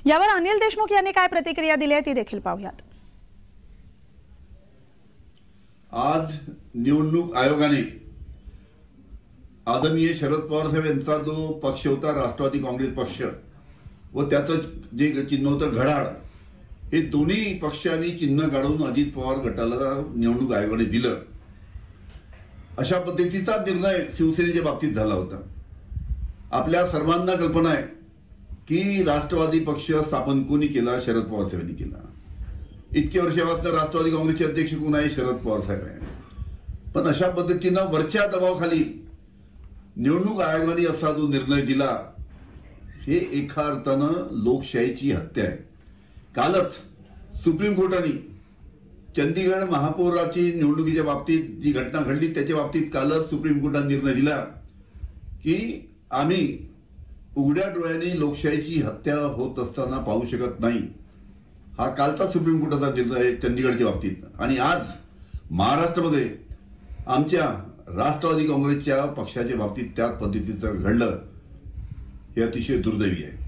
यावर अनिल देशमुख यांनी काय प्रतिक्रिया दिली आहे ती देखील पाहूयात। आज निवडणूक आयोगाने आदरणीय शरद पवार साहेब यांचा जो पक्ष होता राष्ट्रवादी काँग्रेस पक्ष व त्याचं जे चिन्ह होतं घड्याळ, हे दोन्ही पक्षांनी चिन्ह काढून अजित पवार गटाला निवडणूक आयोगाने दिलं। अशा पद्धतीचा निर्णय शिवसेनेच्या बाबतीत झाला होता। आपल्या सर्वांना कल्पना आहे की राष्ट्रवादी पक्ष स्थापन कोणी केला? शरद पवार साहेबांनी केला। इतके वर्षापासून राष्ट्रवादी काँग्रेसचे अध्यक्ष कोण आहे? शरद पवार साहेब आहे। पण अशा पद्धतीनं वरच्या दबावाखाली निवडणूक आयोगाने असा जो निर्णय दिला, हे एका अर्थानं लोकशाहीची हत्या आहे। कालच सुप्रीम कोर्टाने चंदीगड महापौराची निवडणुकीच्या बाबतीत जी घटना घडली त्याच्या बाबतीत कालच सुप्रीम कोर्टाने निर्णय दिला की आम्ही उघड्या डोळ्याने लोकशाहीची हत्या होत असताना पाहू शकत नाही। हा कालचा सुप्रीम कोर्टाचा निर्णय आहे चंदीगडच्या बाबतीत। आणि आज महाराष्ट्रामध्ये आमच्या राष्ट्रवादी काँग्रेसच्या पक्षाच्या बाबतीत त्या पद्धतीचं घडलं, हे अतिशय दुर्दैवी आहे।